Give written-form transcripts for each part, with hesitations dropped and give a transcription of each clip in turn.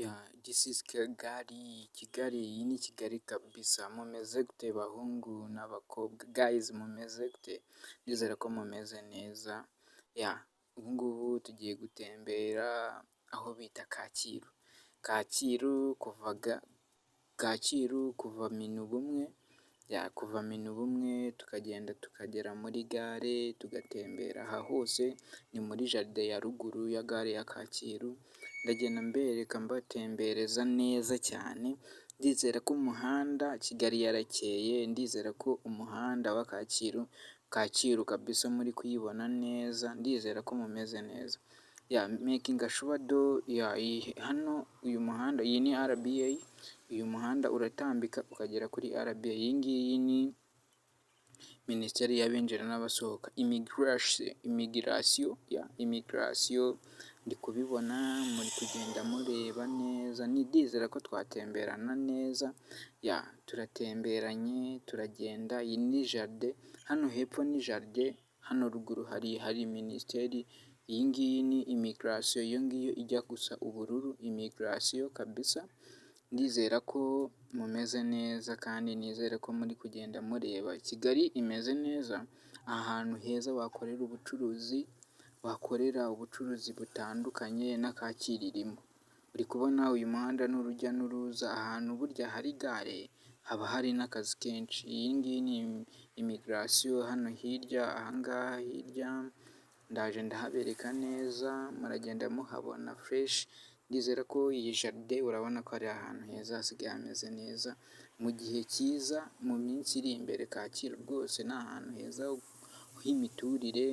This is Kigali, iyi ni Kigali kabisa, mumeze gute bahungu n'abakobwa, guys mumeze gute? Ndizera ko mumeze neza, ubu ngubu tugiye gutembera aho bita Kacyiru, Kacyiru kuva Minu bumwe tukagenda tukagera muri gare tugatembera, aha hose ni muri jaride ya ruguru ya gare ya Kacyiru, ndagenda mbatembereza neza cyane, ndizera ko umuhanda Kigali yarakeye, ndizera ko umuhanda wa Kacyiru kabisa muri kuyibona neza, ndizera ko mumeze neza, making sure hano uyu muhanda, iyi ni RBA, uyu muhanda uratambika ukagera kuri RBA, iyi ngiyi ni Minisiteri y'abinjira n'abasohoka, immigration, ndi kubibona muri kugenda mureba neza, ndizera ko twatemberana neza, turatemberanye turagenda, iyi ni jaride, hano hepfo ni jaride, hano ruguru hari Minisiteri, iyi ngiyi ni immigration, iyo ngiyo ijya gusa ubururu, immigration kabisa, ndizera ko mumeze neza kandi nizere ko muri kugenda mureba, Kigali imeze neza, ahantu heza wakorera ubucuruzi butandukanye na Kacyiru irimo, uri kubona uyu muhanda ni urujya n'uruza, ahantu burya hari gare haba hari n'akazi kenshi, iyi ngiyi ni immigration, hano hirya, aha ngaha hirya, ndaje ndahabereka neza, muragenda muhabona fresh, ndizera ko iyi jaride urabona ko ari ahantu heza hasigaye hameze neza, mu gihe cyiza, mu minsi iri imbere Kacyiru rwose ni ahantu heza h'imiturire,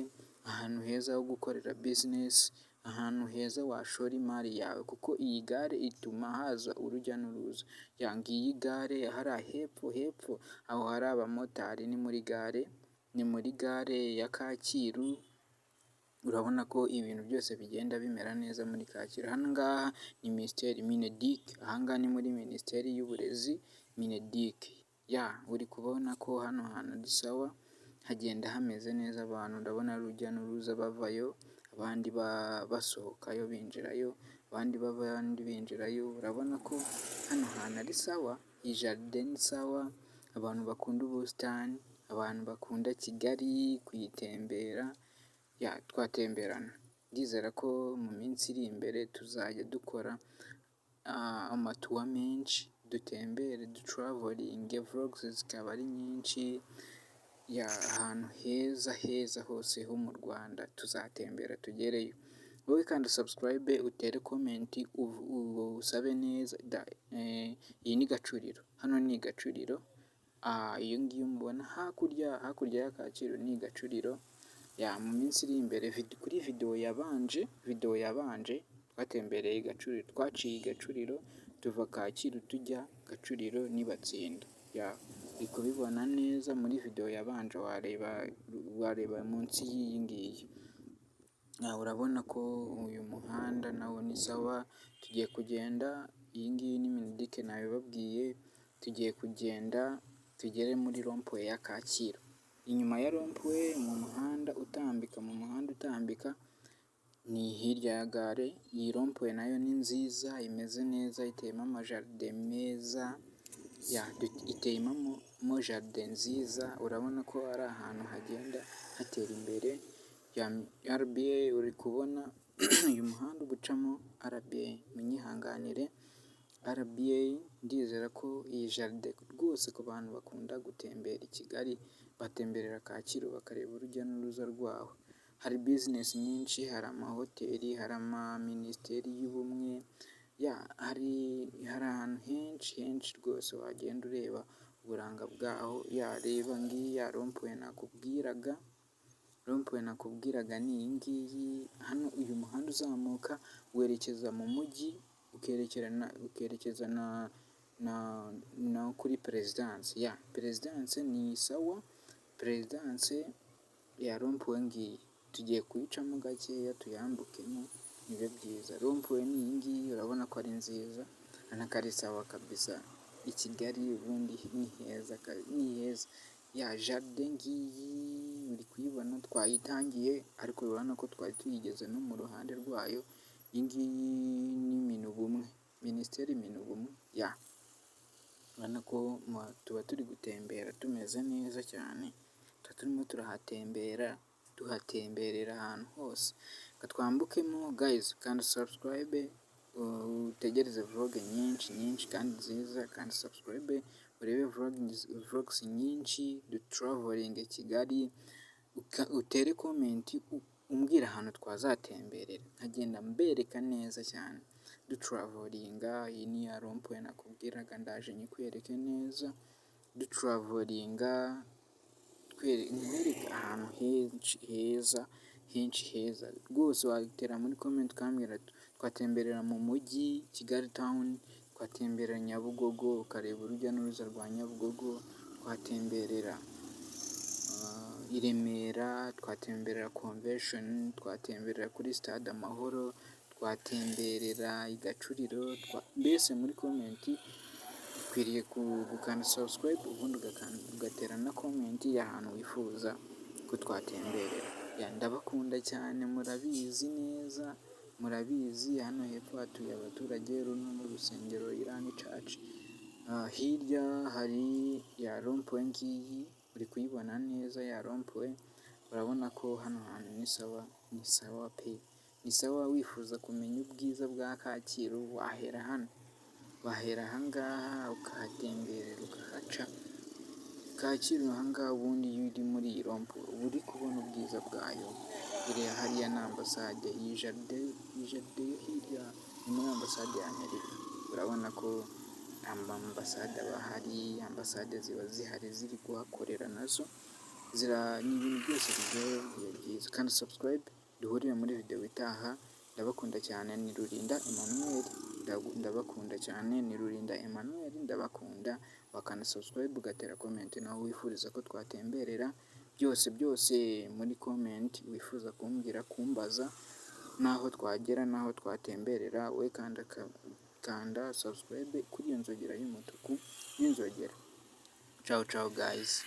ahantu heza ho gukorera business, ahantu heza washora imari yawe, kuko iyi gare ituma haza urujya n'uruza, ngiyi gare hariya hepfo aho hari abamotari, ni muri gare ya Kacyiru, urabona ko ibintu byose bigenda bimera neza muri Kacyiru, aha ngaha ni Minisiteri Mineduc, aha ngaha ni muri Minisiteri y'Uburezi Mineduc, uri kubona ko hano hantu ari sawa, hagenda hameze neza, abantu ndabona ari urujya n'uruza bavayo, abandi basohokayo binjirayo, abandi binjirayo, urabona ko hano hantu ari sawa, iyi jaride ni sawa, abantu bakunda ubusitani, abantu bakunda Kigali kuyitembera, twatemberana, ndizera ko mu minsi iri imbere tuzajya dukora amatuwa menshi, dutembere, dutravolinge, vlogs zikaba ari nyinshi, ahantu heza hose ho mu Rwanda tuzatembera tugereyo, wowe kandi subscribe, utere comment, usabe neza, iyi ni Gacuriro, hano ni Gacuriro, iyo ngiyo mubona hakurya ya Kacyiru ni Gacuriro, mu minsi iri imbere kuri video yabanje twatembereye Gacuriro, twaciye Gacuriro tuva Kacyiru tujya Gacuriro n'ibatsinda, uri kubibona neza muri video yabanje, wareba munsi y'iyi ngiyi, urabona ko uyu muhanda nawo ni sawa, tugiye kugenda, iyi ngiyi ni Mineduc nabibabwiye, tugiye kugenda tugere muri rond-point ya Kacyiru, inyuma ya rond-point mu muhanda utambika ni hirya ya gare, iyi rond-point nayo ni nziza, imeze neza, iteyemo amajaride meza, iteyemo jaride nziza, urabona ko ari ahantu hagenda hatera imbere, RBA uri kubona uyu muhanda uba ucamo RBA, munyihanganire RBA, ndizera ko iyi jaride rwose ku bantu bakunda gutembera i Kigali, batemberera Kacyiru bakareba urujya n'uruza rwaho, hari business nyinshi, hari amahoteli, hari Minisiteri y'Ubumwe, hari ahantu henshi rwose wagenda ureba uburanga bwaho, reba ngiyi ya rond-point nakubwiraga ni iyi ngiyi, hano uyu muhanda uzamuka werekeza mu mujyi, ukerekeza no kuri Perezidanse, ni sawa, Perezidanse ya rond-point ngiyi, tugiye kuyicamo gakeya tuyambukemo, nibe byiza, rond-point ni iyi ngiyi, urabona ko ari nziza, urabona ko ari sawa kabisa, i Kigali ubundi ni heza, jaride ngiyi uri kuyibona, twayitangiye ariko urabona ko twari tuyigeze no mu ruhande rwayo, iyi ngiyi ni Minu bumwe minisiteri minubumwe urabona ko tuba turi gutembera tumeze neza cyane, tuba turimo turahatembera tuhatemberera ahantu hose. Reka twambukemo gayizi, kanda sabusikarayibe utegereze vloge nyinshi kandi nziza, kandi sabusikarayibe urebe vlogisi nyinshi, duturavoringe Kigali, utere komenti umbwira ahantu twazatemberera, nkagenda mbereka neza cyane duturavoringa. Iyi ni ya rompuwe nakubwiraga, ndaje nyikwereke neza, duturavoringa nkwereke ahantu henshi heza rwose. Watera muri komenti ukambwira twatemberera mu mujyi Kigali tawuni, twatemberera Nyabugogo ukareba urujya n'uruza rwa Nyabugogo, twatemberera i Remera, twatemberera konvesheni, twatemberera kuri sitade Amahoro, twatemberera i Gacuriro. Mbese muri komenti ukwiriye gukanda sabusikarayibe, ubundi ugatera na komenti y'ahantu wifuza ko twatemberera. Ndabakunda cyane, murabizi neza, murabizi. Hano hepfo hatuye abaturage, runo ni urusengero Irani caci. Hirya hari ya rompuwe ngiyi, uri kuyibona neza ya rompuwe, urabona ko hano hantu ni sawa pe, ni sawa. Wifuza kumenya ubwiza bwa Kacyiru wahera hano, wahera aha ngaha ukahatemberera ukahaca. Kacyiru aha ngaha ubundi iyo uri muri iyi rompuwe uba uri kubona ubwiza bwayo. Iriya hariya ni ambasade, iyi jaride yo hirya ni muri ambasade ya Amerika. Urabona ko ambasade aba ahari, ambasade ziba zihari ziri kuhakorera nazo, ni ibintu byose biryoheye byiza. Kandi sabusikarayibe, duhurire muri videwo itaha. Ndabakunda cyane, ni Rulinda Emmanuel, ndabakunda cyane, ni Rulinda Emmanuel, ndabakunda. Wakanda sabusikarayibe ugatera komenti naho wifuriza ko twatemberera, byose muri komenti wifuza kumbwira, kumbaza n'aho twagera n'aho twatemberera, we kanda sabusikarayibe kuri iyo nzogera y'umutuku y'inzogera. Ciao gayizi.